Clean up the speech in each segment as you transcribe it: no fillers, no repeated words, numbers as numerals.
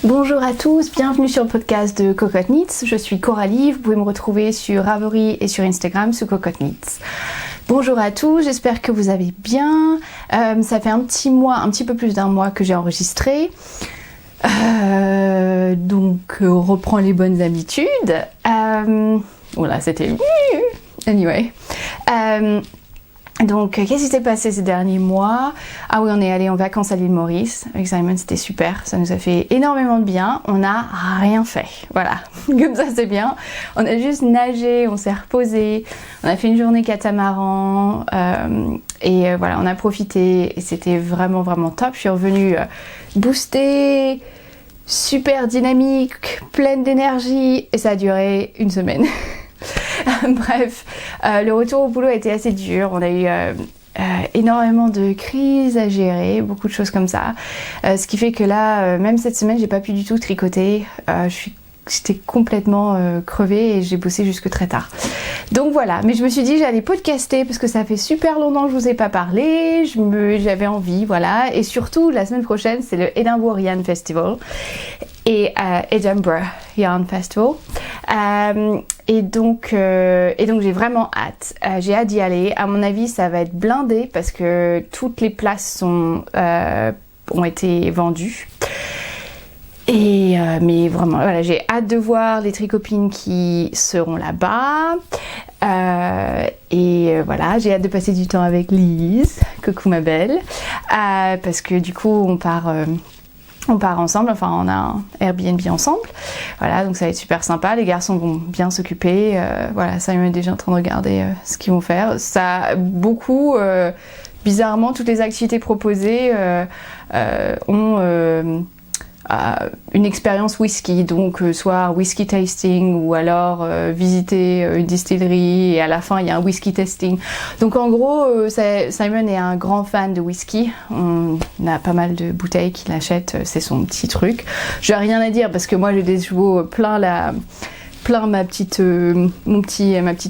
Bonjour à tous, bienvenue sur le podcast de Cocotte Knits. Je suis Coralie, vous pouvez me retrouver sur Ravelry et sur Instagram sous Cocotte Knits. Bonjour à tous, j'espère que vous allez bien. Ça fait un petit peu plus d'un mois que j'ai enregistré. Donc on reprend les bonnes habitudes. Voilà, c'était... Anyway. Donc, qu'est-ce qui s'est passé ces derniers mois? Ah oui, on est allé en vacances à l'île Maurice avec Simon, c'était super, ça nous a fait énormément de bien. On n'a rien fait, voilà, comme ça c'est bien. On a juste nagé, on s'est reposé, on a fait une journée catamaran et voilà, on a profité et c'était vraiment top. Je suis revenue boostée, super dynamique, pleine d'énergie et ça a duré une semaine. Bref, le retour au boulot a été assez dur. On a eu énormément de crises à gérer, beaucoup de choses comme ça. Ce qui fait que là, même cette semaine, j'ai pas pu du tout tricoter. J'étais complètement crevée et j'ai bossé jusque très tard. Donc voilà, mais je me suis dit j'allais podcaster parce que ça fait super longtemps que je vous ai pas parlé, j'avais envie, voilà. Et surtout, la semaine prochaine, c'est le Edinburgh Yarn Festival. Et Edinburgh Yarn Festival. Et donc j'ai vraiment hâte. J'ai hâte d'y aller. À mon avis, ça va être blindé parce que toutes les places ont été vendues. Mais vraiment, voilà, j'ai hâte de voir les tricopines qui seront là-bas. Voilà, j'ai hâte de passer du temps avec Lise. Coucou ma belle. Parce que du coup, on part ensemble, enfin on a un Airbnb ensemble, voilà, donc ça va être super sympa, les garçons vont bien s'occuper, voilà, Simon est déjà en train de regarder ce qu'ils vont faire, ça, beaucoup, bizarrement, toutes les activités proposées ont une expérience whisky, donc soit un whisky tasting ou alors visiter une distillerie et à la fin il y a un whisky tasting. Donc en gros, Simon est un grand fan de whisky, on a pas mal de bouteilles qu'il achète, c'est son petit truc. J'ai rien à dire parce que moi j'ai des chevaux plein ma petite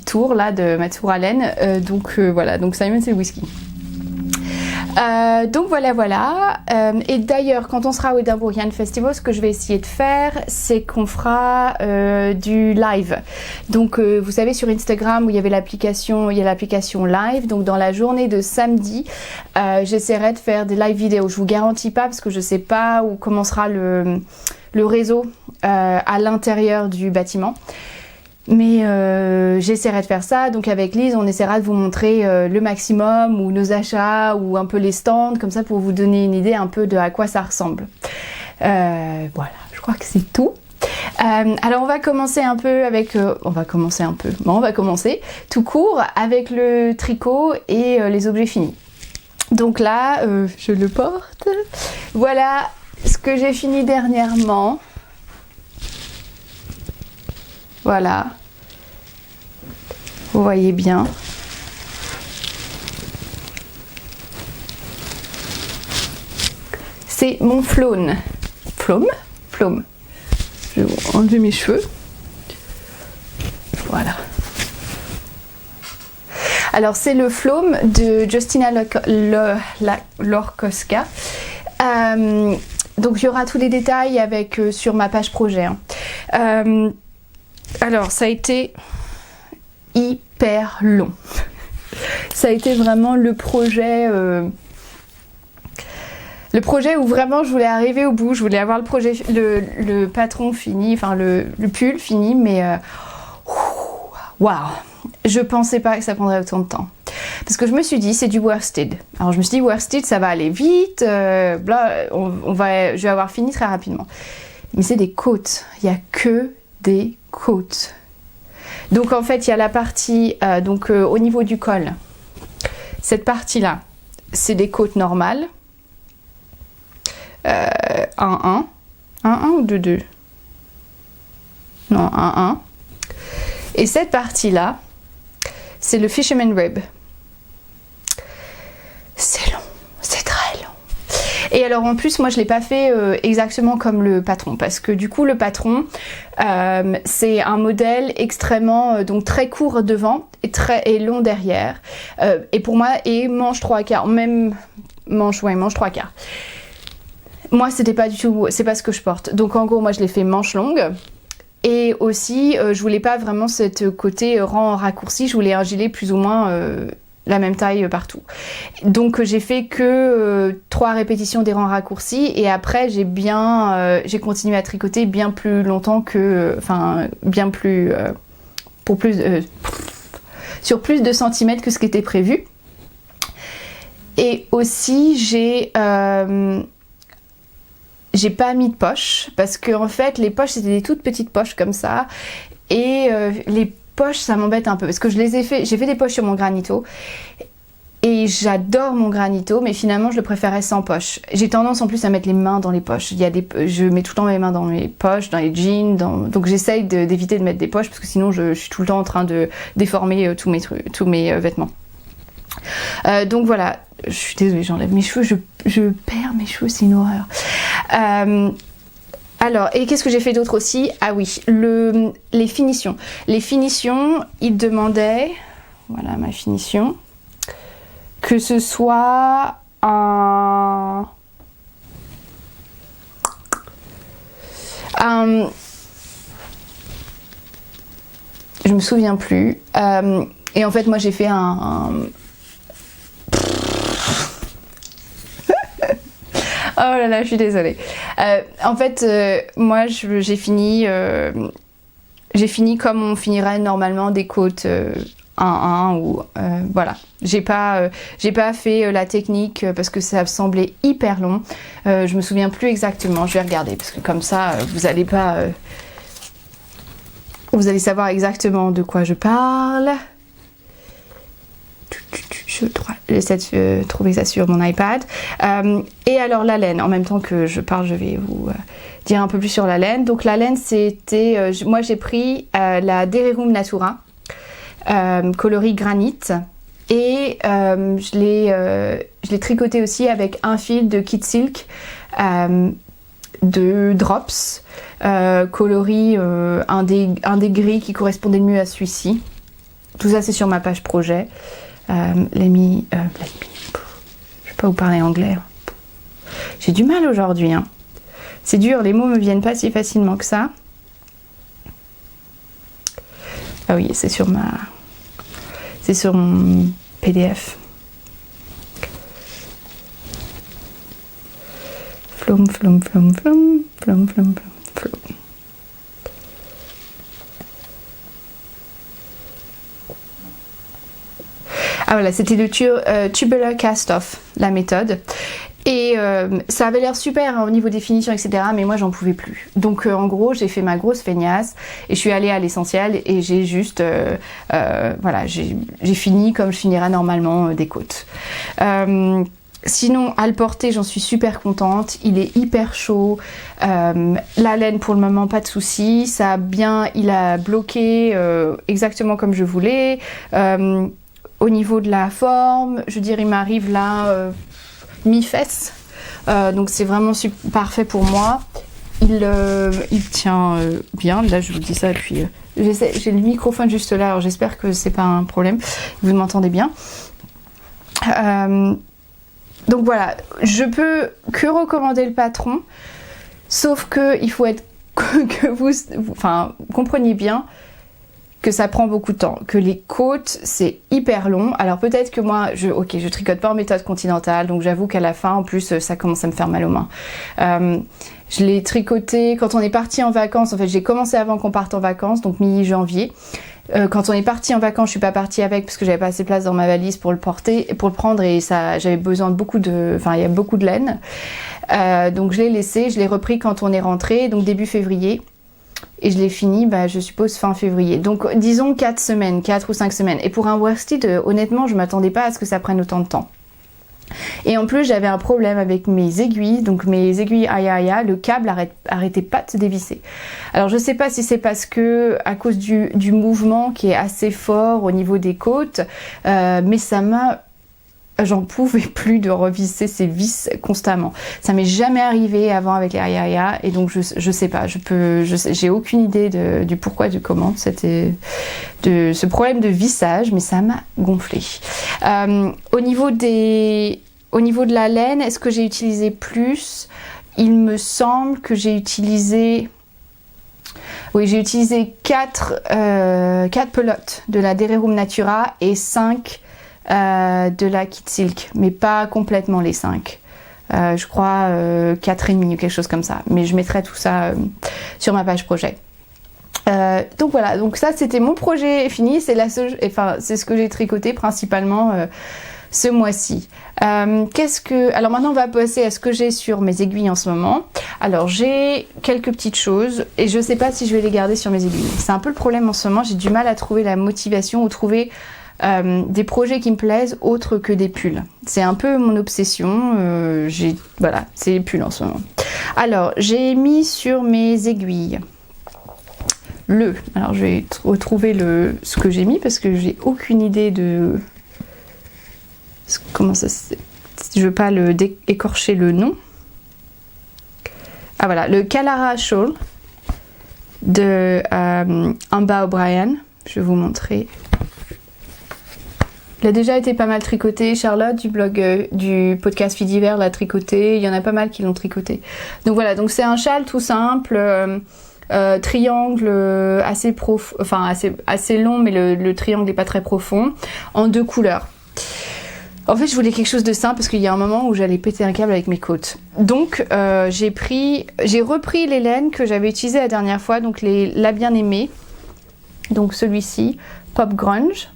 tour là, de ma tour à laine, donc voilà, donc Simon c'est le whisky. Donc voilà. Et d'ailleurs, quand on sera au Edinburgh Yarn Festival, ce que je vais essayer de faire, c'est qu'on fera du live. Donc, vous savez, sur Instagram, où il y a l'application live. Donc, dans la journée de samedi, j'essaierai de faire des live vidéos. Je vous garantis pas, parce que je sais pas où commencera le réseau à l'intérieur du bâtiment. Mais j'essaierai de faire ça, donc avec Lise on essaiera de vous montrer le maximum ou nos achats ou un peu les stands, comme ça pour vous donner une idée un peu de à quoi ça ressemble. Voilà, je crois que c'est tout. Alors on va commencer tout court avec le tricot et les objets finis. Donc là, je le porte. Voilà ce que j'ai fini dernièrement. Voilà, vous voyez bien. C'est mon Flôme. Flôme. Je vais enlever mes cheveux. Voilà. Alors c'est le Flôme de Justina Lorkowska. Donc il y aura tous les détails sur ma page projet. Alors ça a été hyper long. Ça a été vraiment le projet où vraiment je voulais arriver au bout. Je voulais avoir le projet, le patron fini, enfin le pull fini, mais waouh, je pensais pas que ça prendrait autant de temps. Parce que je me suis dit, c'est du worsted. Alors je me suis dit, worsted, ça va aller vite, je vais avoir fini très rapidement. Mais c'est des côtes, il n'y a que des côtes. Donc en fait, il y a la partie, au niveau du col, cette partie-là, c'est des côtes normales. 1-1 ou 2-2? Non, 1-1. Et cette partie-là, c'est le Fisherman Rib. C'est long, c'est très long. Et alors en plus, moi je ne l'ai pas fait exactement comme le patron, parce que du coup le patron, c'est un modèle extrêmement, donc très court devant et long derrière. Et pour moi, et manche 3/4, même manche 3/4. moi c'était pas du tout, c'est pas ce que je porte. Donc en gros moi je l'ai fait manche longue. Et aussi je voulais pas vraiment ce côté rang raccourci, je voulais un gilet plus ou moins la même taille partout. Donc j'ai fait que 3 répétitions des rangs raccourcis et après j'ai continué à tricoter bien plus longtemps que, enfin bien plus, pour plus, sur plus de centimètres que ce qui était prévu. Et aussi j'ai pas mis de poche parce que en fait les poches c'était des toutes petites poches comme ça et les poches ça m'embête un peu parce que j'ai fait des poches sur mon granito et j'adore mon granito mais finalement je le préférais sans poche. J'ai tendance en plus à mettre les mains dans les poches. Je mets tout le temps mes mains dans mes poches, dans les jeans, donc j'essaye d'éviter de mettre des poches parce que sinon je suis tout le temps en train de déformer tous mes vêtements. Donc voilà, je suis désolée, j'enlève mes cheveux, je perds mes cheveux, c'est une horreur. Alors, et qu'est-ce que j'ai fait d'autre aussi? Ah oui, les finitions. Les finitions, ils demandaient, voilà ma finition, que ce soit un je me souviens plus. Et en fait, moi j'ai fait Oh là là, je suis désolée. En fait, moi, j'ai fini comme on finirait normalement des côtes 1-1 ou voilà. J'ai pas fait la technique parce que ça semblait hyper long. Je me souviens plus exactement. Je vais regarder parce que comme ça, vous allez savoir exactement de quoi je parle. J'essaie de trouver ça sur mon iPad. Et alors la laine, en même temps que je parle, je vais vous dire un peu plus sur la laine. Donc la laine, c'était... moi j'ai pris la Dererum Natura, coloris granit. Et je l'ai tricoté aussi avec un fil de Kid Silk de Drops, coloris un des gris qui correspondait le mieux à celui-ci. Tout ça c'est sur ma page projet. Je vais pas vous parler anglais. J'ai du mal aujourd'hui. Hein. C'est dur, les mots me viennent pas si facilement que ça. Ah oui, c'est sur mon PDF. Flum, flum, flum, flum, flum, flum, flum, flum. Ah voilà, c'était le Tubular Cast-Off, la méthode. Et ça avait l'air super hein, au niveau des finitions, etc. Mais moi, j'en pouvais plus. Donc, en gros, j'ai fait ma grosse feignasse et je suis allée à l'essentiel et j'ai juste... voilà, j'ai fini comme je finirais normalement des côtes. Sinon, à le porter, j'en suis super contente. Il est hyper chaud. La laine, pour le moment, pas de souci. Il a bloqué exactement comme je voulais. Au niveau de la forme, je dirais, il m'arrive là mi-fesse. Donc c'est vraiment parfait pour moi. Il tient bien. Là, je vous dis ça. Et puis, j'ai le microphone juste là. Alors j'espère que c'est pas un problème. Vous m'entendez bien. Donc voilà, je peux que recommander le patron. Sauf que il faut être que vous compreniez bien que ça prend beaucoup de temps, que les côtes c'est hyper long. Alors peut-être que moi, je tricote pas en méthode continentale, donc j'avoue qu'à la fin, en plus, ça commence à me faire mal aux mains. Je l'ai tricoté quand on est parti en vacances. En fait, j'ai commencé avant qu'on parte en vacances, donc mi-janvier. Quand on est parti en vacances, je suis pas partie avec parce que j'avais pas assez de place dans ma valise pour le prendre et ça, j'avais besoin de il y a beaucoup de laine. Donc je l'ai laissé, je l'ai repris quand on est rentré, donc début février. Et je l'ai fini, je suppose, fin février. Donc, disons 4 ou 5 semaines. Et pour un worsted, honnêtement, je m'attendais pas à ce que ça prenne autant de temps. Et en plus, j'avais un problème avec mes aiguilles. Donc, mes aiguilles Aya, le câble arrêtait pas de se dévisser. Alors, je sais pas si c'est parce que, à cause du mouvement qui est assez fort au niveau des côtes, mais j'en pouvais plus de revisser ces vis constamment. Ça m'est jamais arrivé avant avec les Aya et donc je sais pas, j'ai aucune idée du pourquoi du comment c'était de ce problème de vissage, mais ça m'a gonflé. Au niveau de la laine, est-ce que j'ai utilisé plus il me semble que j'ai utilisé... Oui, j'ai utilisé 4 pelotes de la Dererum Natura et 5 de la Kit Silk, mais pas complètement les 5. Je crois 4,5 ou quelque chose comme ça. Mais je mettrai tout ça sur ma page projet. Donc voilà, donc ça c'était mon projet fini, c'est ce que j'ai tricoté principalement ce mois-ci. Alors maintenant on va passer à ce que j'ai sur mes aiguilles en ce moment. Alors j'ai quelques petites choses et je sais pas si je vais les garder sur mes aiguilles. C'est un peu le problème en ce moment, j'ai du mal à trouver la motivation ou trouver des projets qui me plaisent autres que des pulls. C'est un peu mon obsession, voilà, c'est les pulls en ce moment. Alors j'ai mis sur mes aiguilles alors je vais retrouver ce que j'ai mis parce que j'ai aucune idée de comment ça se... Je veux pas écorcher le nom. Ah voilà, le Kalara Shawl de Amba O'Brien. Je vais vous montrer. Il a déjà été pas mal tricoté. Charlotte du blog du podcast Fidiver l'a tricoté. Il y en a pas mal qui l'ont tricoté. Donc voilà, donc c'est un châle tout simple. Triangle assez long, mais le triangle n'est pas très profond, en 2 couleurs. En fait, je voulais quelque chose de simple parce qu'il y a un moment où j'allais péter un câble avec mes côtes. Donc, j'ai repris les laines que j'avais utilisées la dernière fois, donc la bien-aimée. Donc celui-ci, Pop Grunge,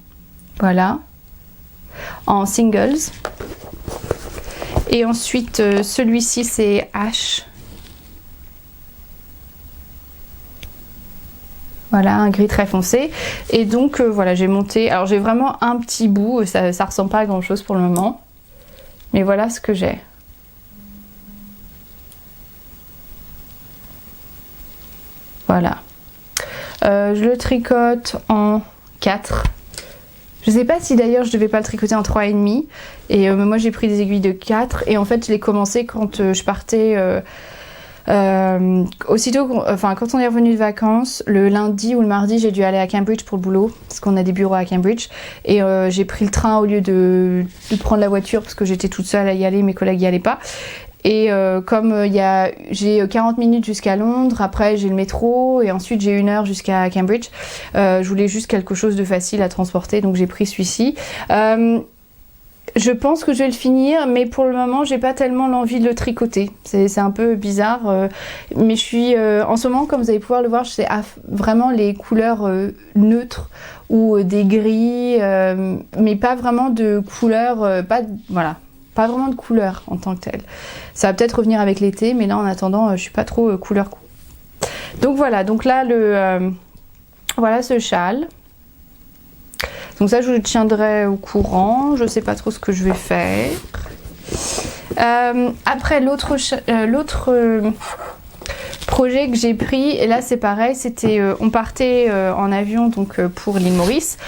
voilà, en singles. Et ensuite, celui-ci, c'est Ash. Voilà, un gris très foncé. Et donc voilà, j'ai monté. Alors j'ai vraiment un petit bout, ça ressemble pas à grand chose pour le moment. Mais voilà ce que j'ai. Voilà. Je le tricote en 4. Je sais pas si d'ailleurs je devais pas le tricoter en 3,5. Et moi j'ai pris des aiguilles de 4. Et en fait je l'ai commencé quand je partais... quand on est revenu de vacances, le lundi ou le mardi, j'ai dû aller à Cambridge pour le boulot, parce qu'on a des bureaux à Cambridge, et j'ai pris le train au lieu de prendre la voiture, parce que j'étais toute seule à y aller, mes collègues y allaient pas. Et comme j'ai 40 minutes jusqu'à Londres, après j'ai le métro, et ensuite j'ai 1 heure jusqu'à Cambridge, je voulais juste quelque chose de facile à transporter, donc j'ai pris celui-ci. Je pense que je vais le finir, mais pour le moment, j'ai pas tellement l'envie de le tricoter. C'est un peu bizarre, mais je suis en ce moment, comme vous allez pouvoir le voir, c'est vraiment les couleurs neutres ou des gris, mais pas vraiment de couleurs, pas vraiment de couleurs en tant que telle. Ça va peut-être revenir avec l'été, mais là en attendant, je suis pas trop couleur. Donc voilà, donc là voilà ce châle. Donc ça, je vous tiendrai au courant. Je sais pas trop ce que je vais faire. Après, l'autre projet que j'ai pris, et là c'est pareil, c'était on partait en avion donc pour l'île Maurice.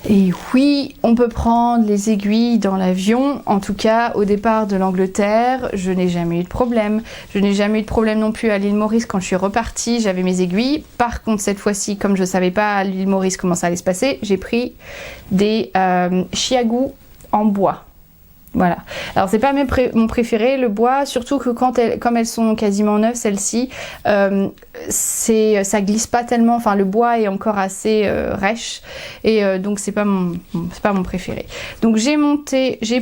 Et oui, on peut prendre les aiguilles dans l'avion. En tout cas, au départ de l'Angleterre, je n'ai jamais eu de problème. Je n'ai jamais eu de problème non plus à l'île Maurice quand je suis repartie. J'avais mes aiguilles. Par contre, cette fois-ci, comme je ne savais pas à l'île Maurice comment ça allait se passer, j'ai pris des chiagous en bois. Voilà. Alors c'est pas mon préféré, le bois, surtout que comme elles sont quasiment neuves, celles-ci, ça glisse pas tellement. Enfin, le bois est encore assez rêche et donc c'est pas mon préféré. Donc j'ai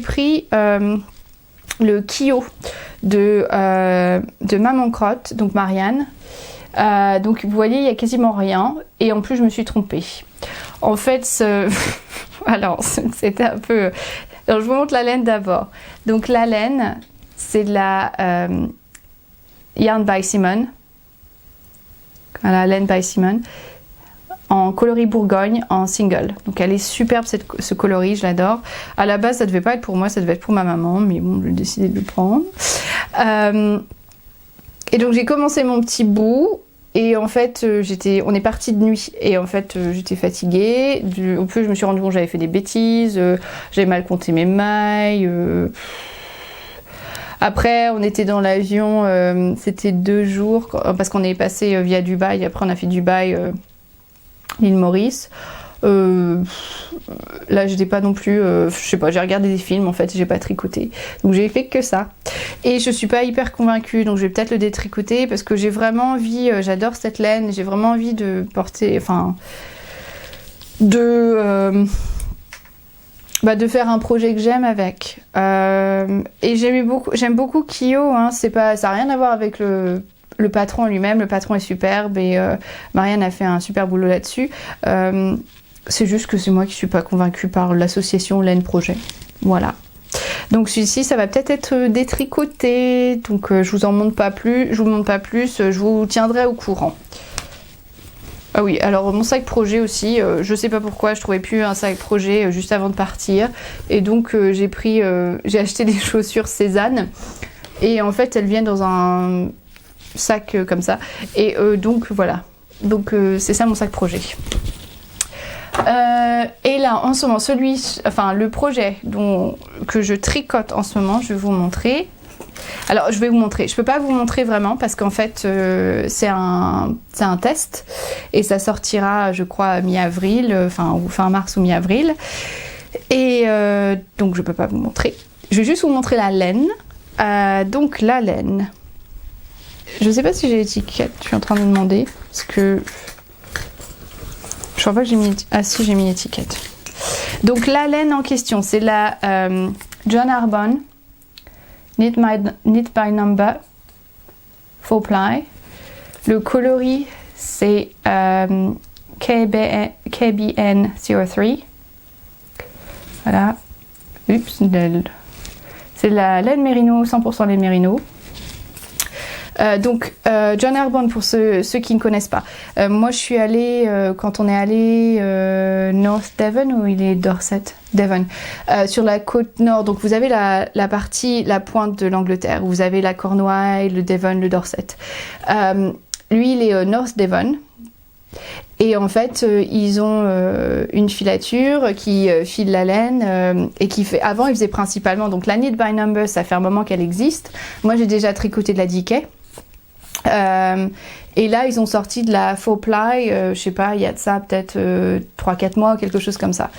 pris le Kyo de Maman Crotte, donc Marianne. Donc vous voyez, il y a quasiment rien et en plus je me suis trompée. En fait, alors c'était un peu. Alors je vous montre la laine d'abord. Donc la laine, c'est de la Yarn by Simone. Voilà, laine by Simone. En coloris Bourgogne, en single. Donc elle est superbe ce coloris, je l'adore. À la base, ça devait pas être pour moi, ça devait être pour ma maman, mais bon, j'ai décidé de le prendre. Et donc j'ai commencé mon petit bout. Et en fait, on est parti de nuit et en fait, j'étais fatiguée. En plus, je me suis rendu compte que j'avais fait des bêtises. J'avais mal compté mes mailles. Après, on était dans l'avion. C'était 2 jours parce qu'on est passé via Dubaï. Après, on a fait Dubaï, l'île Maurice. Là j'étais pas non plus, je sais pas, j'ai regardé des films en fait, j'ai pas tricoté. Donc j'ai fait que ça. Et je suis pas hyper convaincue, donc je vais peut-être le détricoter parce que j'ai vraiment envie, j'adore cette laine, j'ai vraiment envie de porter, enfin, de faire un projet que j'aime avec. Et j'aime beaucoup Kyo, hein, ça n'a rien à voir avec le patron lui-même, le patron est superbe et Marianne a fait un super boulot là-dessus. C'est juste que c'est moi qui suis pas convaincue par l'association Laine Projet. Voilà. Donc celui-ci, ça va peut-être être détricoté, donc je vous montre pas plus, je vous tiendrai au courant. Ah oui, alors mon sac projet aussi, je sais pas pourquoi, je trouvais plus un sac projet juste avant de partir. Et donc j'ai acheté des chaussures Cézanne. Et en fait, elles viennent dans un sac comme ça. Et donc voilà, donc c'est ça mon sac projet. Et là, en ce moment, le projet que je tricote en ce moment, je vais vous montrer. Alors, je vais vous montrer. Je peux pas vous montrer vraiment parce qu'en fait, c'est un test et ça sortira, je crois, mi-avril, ou fin mars ou mi-avril. Et donc, je peux pas vous montrer. Je vais juste vous montrer la laine. Donc, la laine. Je sais pas si j'ai l'étiquette. Je suis en train de me demander parce que je crois pas que j'ai mis. Ah si, j'ai mis l'étiquette. Donc, la laine en question, c'est la John Arbonne. Knit by number, 4 ply. Le coloris, c'est KBN03. Voilà. Oups, c'est la laine mérino, 100% laine mérino. Donc, John Arbonne, pour ceux qui ne connaissent pas. Moi, je suis allée, quand on est allé North Devon, ou il est Dorset Devon, sur la côte nord. Donc, vous avez la pointe de l'Angleterre. Vous avez la Cornouailles, le Devon, le Dorset. Lui, il est North Devon. Et en fait, ils ont une filature qui file la laine et qui fait. Avant, ils faisaient principalement. Donc, la Knit by Number, ça fait un moment qu'elle existe. Moi, j'ai déjà tricoté de la Dickey. Et là, ils ont sorti de la 4 ply, je sais pas, il y a de ça peut-être 3-4 mois, quelque chose comme ça.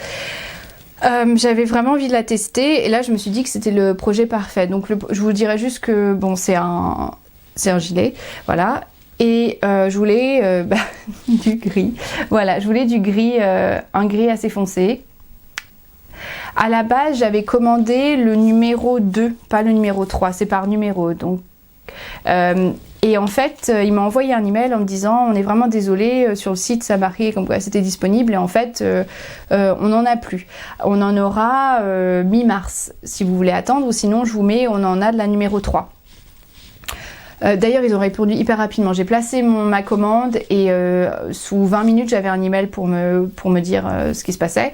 J'avais vraiment envie de la tester et là, je me suis dit que c'était le projet parfait. Donc, je vous dirais juste que bon, c'est un gilet, voilà. Et je voulais du gris. Voilà, je voulais du gris, un gris assez foncé. À la base, j'avais commandé le numéro 2, pas le numéro 3, c'est par numéro. Donc, et en fait, il m'a envoyé un email en me disant on est vraiment désolé, sur le site ça marquait comme quoi c'était disponible et en fait on n'en a plus. On en aura mi-mars si vous voulez attendre ou sinon je vous mets on en a de la numéro 3. D'ailleurs, ils ont répondu hyper rapidement. J'ai placé ma commande et sous 20 minutes, j'avais un email pour me dire ce qui se passait.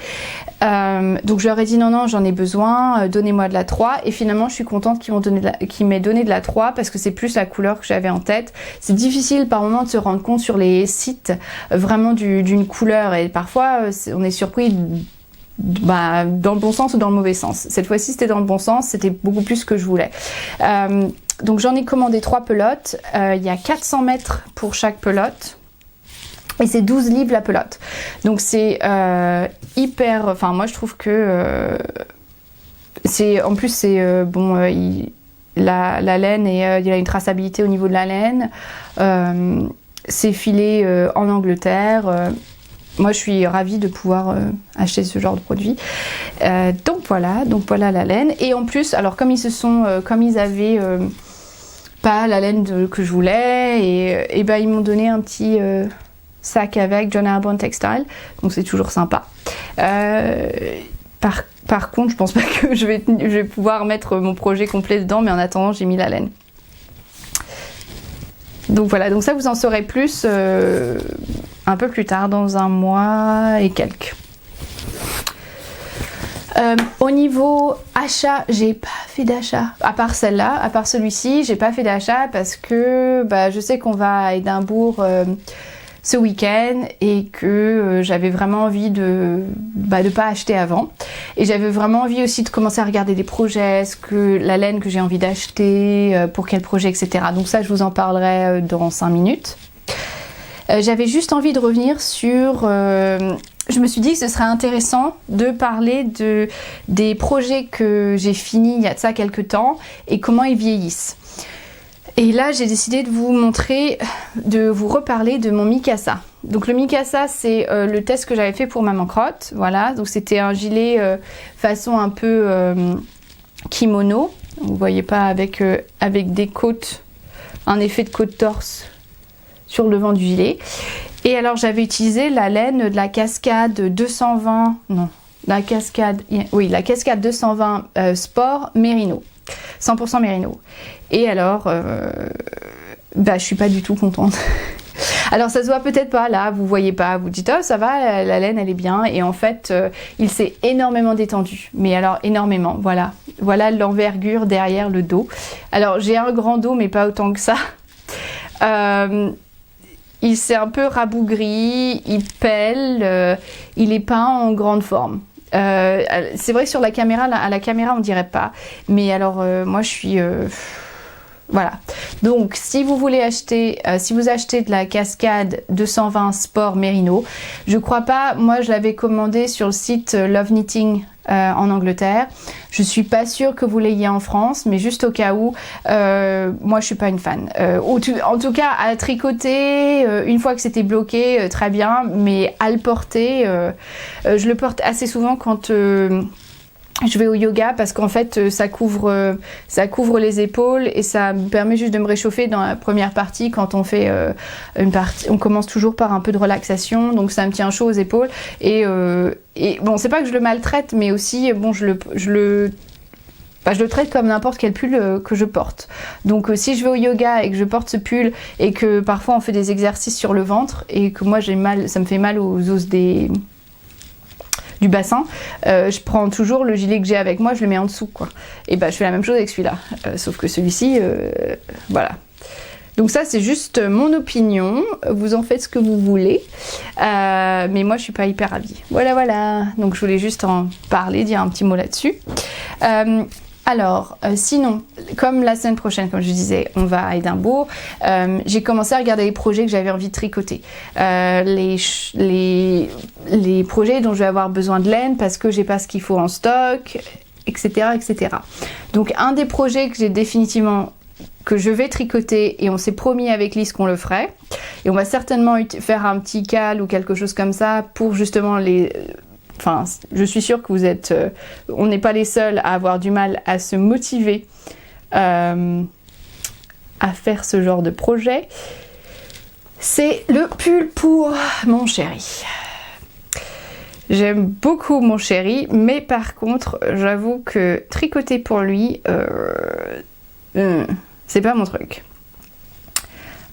Donc, je leur ai dit non, j'en ai besoin, donnez-moi de la 3. Et finalement, je suis contente qu'ils m'aient donné de la 3 parce que c'est plus la couleur que j'avais en tête. C'est difficile par moment de se rendre compte sur les sites vraiment d'une couleur et parfois, on est surpris dans le bon sens ou dans le mauvais sens. Cette fois-ci, c'était dans le bon sens, c'était beaucoup plus ce que je voulais. Donc j'en ai commandé 3 pelotes, il y a 400 mètres pour chaque pelote et c'est 12 livres la pelote. Donc c'est hyper, enfin moi je trouve que en plus c'est bon, la laine et il y a une traçabilité au niveau de la laine, c'est filé en Angleterre. Moi, je suis ravie de pouvoir acheter ce genre de produit. Donc voilà la laine. Et en plus, alors comme ils avaient pas la laine que je voulais, et ben ils m'ont donné un petit sac avec John Arbonne Textile. Donc c'est toujours sympa. Par contre, je pense pas que je vais pouvoir mettre mon projet complet dedans, mais en attendant, j'ai mis la laine. Donc voilà, donc ça vous en saurez plus un peu plus tard, dans un mois et quelques. Au niveau achat, j'ai pas fait d'achat. À part celle-là, à part celui-ci, j'ai pas fait d'achat parce que je sais qu'on va à Édimbourg ce week-end et que j'avais vraiment envie de pas acheter avant. Et j'avais vraiment envie aussi de commencer à regarder des projets, la laine que j'ai envie d'acheter, pour quel projet, etc. Donc ça, je vous en parlerai dans 5 minutes. J'avais juste envie de revenir sur je me suis dit que ce serait intéressant de parler des projets que j'ai finis il y a de ça quelques temps et comment ils vieillissent. Et là, j'ai décidé de vous montrer, de vous reparler de mon Mikasa. Donc le Mikasa, c'est le test que j'avais fait pour Maman Crotte. Voilà, donc c'était un gilet façon un peu kimono. Vous voyez pas avec des côtes, un effet de côte-torse sur le devant du gilet. Et alors j'avais utilisé la laine de la Cascade 220, non, la Cascade 220 Sport Merino, 100% Merino. Et alors, je suis pas du tout contente. Alors ça se voit peut-être pas là, vous voyez pas, vous dites oh ça va, la laine elle est bien, et en fait il s'est énormément détendu, mais alors énormément, voilà l'envergure derrière le dos. Alors j'ai un grand dos mais pas autant que ça. Il s'est un peu rabougri, il pèle, il est pas en grande forme. C'est vrai que sur la caméra, à la caméra on dirait pas, mais alors moi je suis voilà. Donc si vous voulez acheter, si vous achetez de la Cascade 220 Sport Merino, je crois pas, moi je l'avais commandé sur le site Love Knitting en Angleterre. Je suis pas sûre que vous l'ayez en France, mais juste au cas où, moi je suis pas une fan. En tout cas à tricoter, une fois que c'était bloqué, très bien, mais à le porter, je le porte assez souvent quand je vais au yoga parce qu'en fait ça couvre les épaules et ça me permet juste de me réchauffer dans la première partie quand on fait une partie. On commence toujours par un peu de relaxation, donc ça me tient chaud aux épaules et bon c'est pas que je le maltraite, mais aussi bon je le traite comme n'importe quel pull que je porte. Donc si je vais au yoga et que je porte ce pull et que parfois on fait des exercices sur le ventre et que moi j'ai mal, ça me fait mal aux os du bassin, je prends toujours le gilet que j'ai avec moi, je le mets en dessous quoi. Et je fais la même chose avec celui-là, sauf que celui-ci, voilà. Donc ça c'est juste mon opinion, vous en faites ce que vous voulez, mais moi je suis pas hyper ravie. Voilà, donc je voulais juste en parler, dire un petit mot là-dessus. Alors, sinon, comme la semaine prochaine, comme je disais, on va à Édimbourg, j'ai commencé à regarder les projets que j'avais envie de tricoter. Les projets dont je vais avoir besoin de laine parce que j'ai pas ce qu'il faut en stock, etc., etc. Donc, un des projets que j'ai définitivement que je vais tricoter, et on s'est promis avec Lise qu'on le ferait, et on va certainement faire un petit cal ou quelque chose comme ça pour justement les... Enfin, je suis sûre que on n'est pas les seuls à avoir du mal à se motiver à faire ce genre de projet. C'est le pull pour mon chéri. J'aime beaucoup mon chéri, mais par contre, j'avoue que tricoter pour lui, c'est pas mon truc.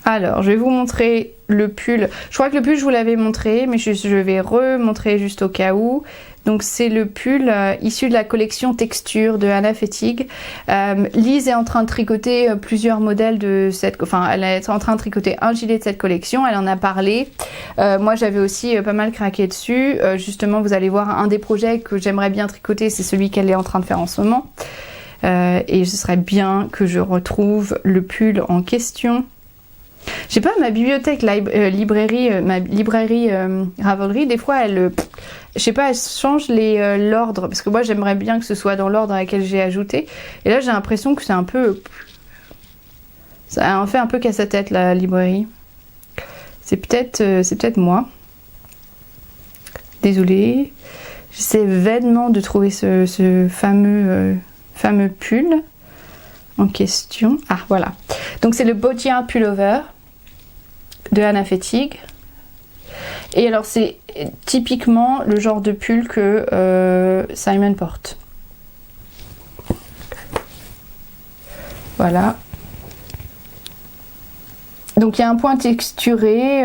Alors, je vais vous montrer le pull. Je crois que le pull, je vous l'avais montré, mais je vais remontrer juste au cas où. Donc, c'est le pull issu de la collection Texture de Anna Fatigue. Lise est en train de tricoter plusieurs modèles de cette... Enfin, elle est en train de tricoter un gilet de cette collection. Elle en a parlé. Moi, j'avais aussi pas mal craqué dessus. Justement, vous allez voir un des projets que j'aimerais bien tricoter. C'est celui qu'elle est en train de faire en ce moment. Et ce serait bien que je retrouve le pull en question. Je sais pas, ma bibliothèque, ma librairie Ravelry, des fois elle change l'ordre, parce que moi j'aimerais bien que ce soit dans l'ordre à laquelle j'ai ajouté, et là j'ai l'impression que c'est un peu, ça en fait un peu casse à tête la librairie. C'est peut-être moi. Désolée. J'essaie vainement de trouver ce fameux pull en question. Ah voilà. Donc c'est le Bodyard Pullover de Anna Fatigue. Et alors c'est typiquement le genre de pull que Simon porte. Voilà. Donc il y a un point texturé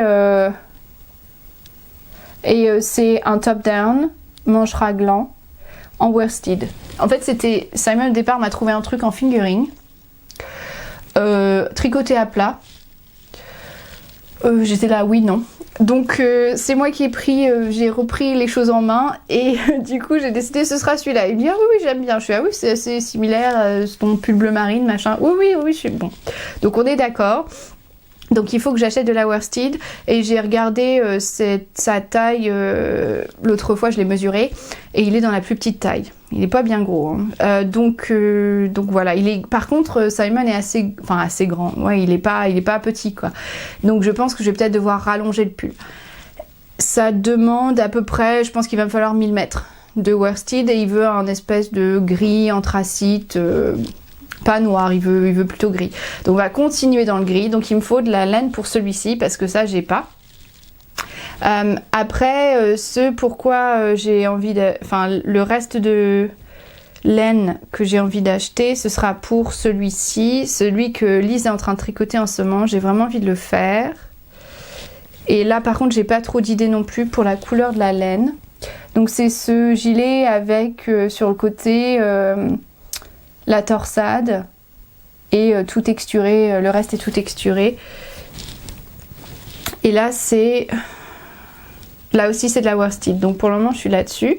et c'est un top-down, manche raglan en worsted. En fait c'était Simon au départ m'a trouvé un truc en fingering. Tricoté à plat. J'étais là oui non, donc c'est moi qui j'ai repris les choses en main et du coup j'ai décidé ce sera celui-là. Il me dit ah oui j'aime bien, je suis ah oui c'est assez similaire, ton pull bleu marine machin, oui je suis bon, donc on est d'accord. Donc il faut que j'achète de la worsted et j'ai regardé sa taille, l'autre fois je l'ai mesuré et il est dans la plus petite taille. Il est pas bien gros. Hein. Donc voilà, par contre Simon est assez grand. Ouais, il est pas petit quoi. Donc je pense que je vais peut-être devoir rallonger le pull. Ça demande à peu près, je pense qu'il va me falloir 1000 mètres de worsted et il veut un espèce de gris anthracite. Pas noir, il veut plutôt gris. Donc on va continuer dans le gris. Donc il me faut de la laine pour celui-ci parce que ça j'ai pas. Après, pourquoi j'ai envie de... Enfin, le reste de laine que j'ai envie d'acheter, ce sera pour celui-ci. Celui que Lise est en train de tricoter en ce moment. J'ai vraiment envie de le faire. Et là par contre, j'ai pas trop d'idées non plus pour la couleur de la laine. Donc c'est ce gilet avec sur le côté... la torsade et tout texturé, le reste est tout texturé. Et là aussi c'est de la worsted, donc pour le moment je suis là-dessus.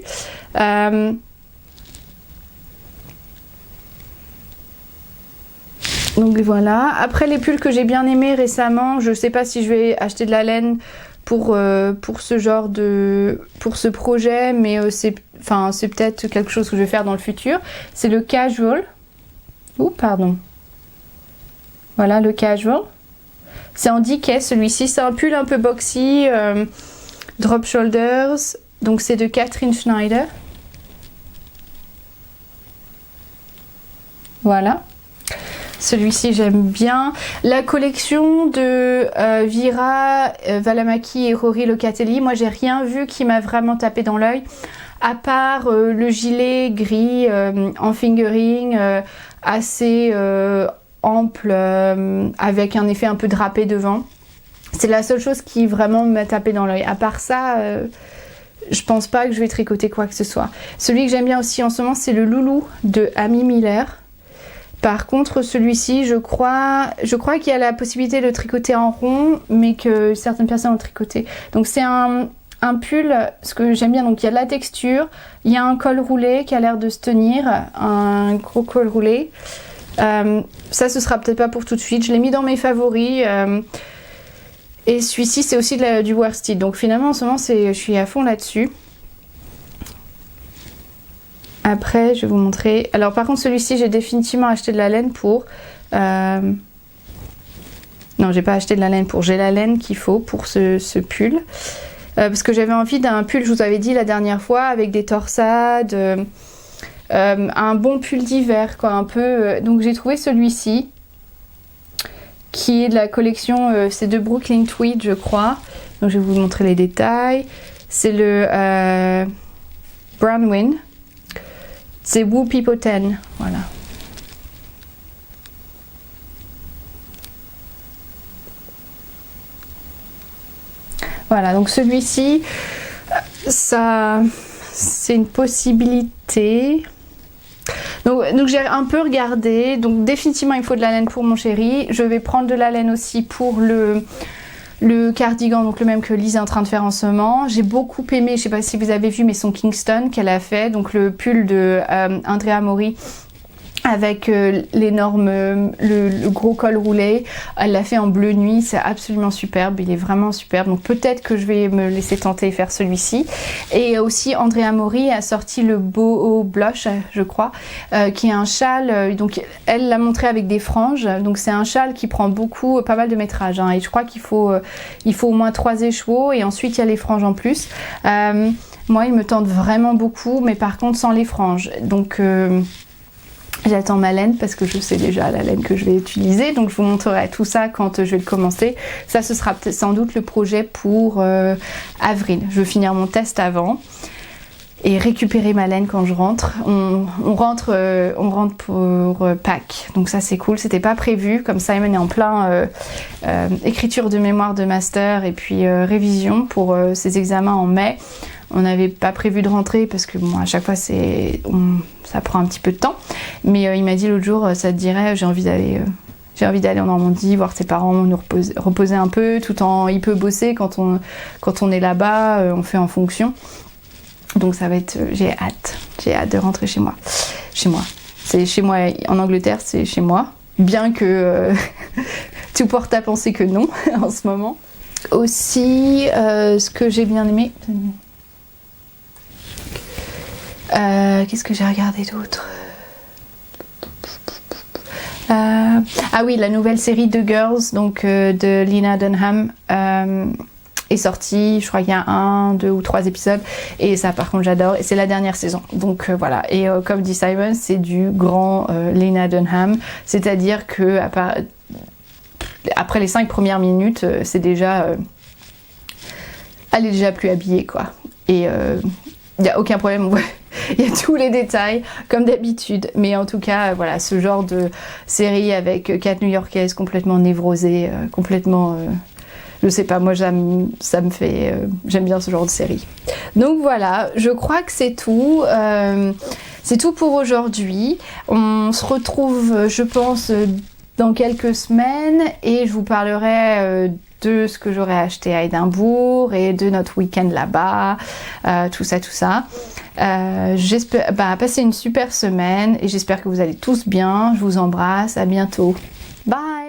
Donc voilà, après les pulls que j'ai bien aimés récemment, je sais pas si je vais acheter de la laine pour ce projet, mais c'est peut-être quelque chose que je vais faire dans le futur. C'est le casual. Voilà le casual. C'est en decay celui-ci. C'est un pull un peu boxy, drop shoulders. Donc c'est de Catherine Schneider. Voilà. Celui-ci j'aime bien. La collection de Vira, Valamaki et Rory Locatelli, moi j'ai rien vu qui m'a vraiment tapé dans l'œil. À part le gilet gris en fingering assez ample avec un effet un peu drapé devant. C'est la seule chose qui vraiment m'a tapé dans l'œil. À part ça, je pense pas que je vais tricoter quoi que ce soit. Celui que j'aime bien aussi en ce moment, c'est le Loulou de Amy Miller. Par contre, celui-ci, je crois qu'il y a la possibilité de tricoter en rond, mais que certaines personnes ont tricoté. Donc c'est un pull, ce que j'aime bien, donc il y a de la texture, il y a un col roulé qui a l'air de se tenir, un gros col roulé. Ça, ce sera peut-être pas pour tout de suite. Je l'ai mis dans mes favoris. Et celui-ci, c'est aussi du worsted. Donc finalement, en ce moment, je suis à fond là-dessus. Après, je vais vous montrer. Alors par contre, celui-ci, j'ai définitivement acheté de la laine pour... Non, j'ai pas acheté de la laine pour. J'ai la laine qu'il faut pour ce pull. Parce que j'avais envie d'un pull, je vous avais dit la dernière fois, avec des torsades, un bon pull d'hiver, quoi, un peu. Donc j'ai trouvé celui-ci, qui est de la collection, c'est de Brooklyn Tweed, je crois. Donc je vais vous montrer les détails. C'est le Brownwind. C'est Whoopie Poten, voilà. Voilà, donc celui-ci, ça, c'est une possibilité. Donc j'ai un peu regardé. Donc définitivement, il faut de la laine pour mon chéri. Je vais prendre de la laine aussi pour le cardigan, donc le même que Lise est en train de faire en ce moment. J'ai beaucoup aimé, je ne sais pas si vous avez vu, mais son Kingston qu'elle a fait. Donc le pull de Andrea Mori avec l'énorme, le gros col roulé. Elle l'a fait en bleu nuit, c'est absolument superbe, il est vraiment superbe. Donc peut-être que je vais me laisser tenter et faire celui-ci. Et aussi Andrea Mori a sorti le Boho Blush, je crois, qui est un châle, donc elle l'a montré avec des franges. Donc c'est un châle qui prend pas mal de métrage, hein, et je crois qu'il faut au moins 3 écheveaux et ensuite il y a les franges en plus. Moi il me tente vraiment beaucoup, mais par contre sans les franges. Donc j'attends ma laine parce que je sais déjà la laine que je vais utiliser, donc je vous montrerai tout ça quand je vais le commencer. Ça, ce sera sans doute le projet pour avril. Je veux finir mon test avant et récupérer ma laine quand je rentre. On rentre pour Pâques, donc ça c'est cool. C'était pas prévu, comme Simon est en plein écriture de mémoire de master et puis révision pour ses examens en mai. On n'avait pas prévu de rentrer parce que bon, à chaque fois ça prend un petit peu de temps. Mais il m'a dit l'autre jour, ça te dirait, j'ai envie d'aller en Normandie, voir ses parents, nous reposer un peu, tout en il peut bosser quand on est là-bas, on fait en fonction. Donc ça va être, j'ai hâte de rentrer chez moi. C'est chez moi en Angleterre, c'est chez moi. Bien que tout porte à penser que non en ce moment. Aussi, ce que j'ai bien aimé... qu'est-ce que j'ai regardé d'autre? Ah oui, la nouvelle série de Girls, donc de Lena Dunham, est sortie, je crois qu'il y a 1, 2 ou 3 épisodes, et ça par contre j'adore, et c'est la dernière saison, donc voilà. Et comme dit Simon, c'est du grand Lena Dunham, c'est-à-dire que après les 5 premières minutes, c'est déjà... elle est déjà plus habillée, quoi. Et il n'y a aucun problème, il y a tous les détails, comme d'habitude. Mais en tout cas, voilà, ce genre de série avec 4 New-Yorkaises complètement névrosées, complètement... je sais pas, moi ça me fait... j'aime bien ce genre de série. Donc voilà, je crois que c'est tout. C'est tout pour aujourd'hui. On se retrouve, je pense, dans quelques semaines. Et je vous parlerai... de ce que j'aurais acheté à Édimbourg et de notre week-end là-bas, tout ça. J'espère passer une super semaine et j'espère que vous allez tous bien. Je vous embrasse, à bientôt. Bye!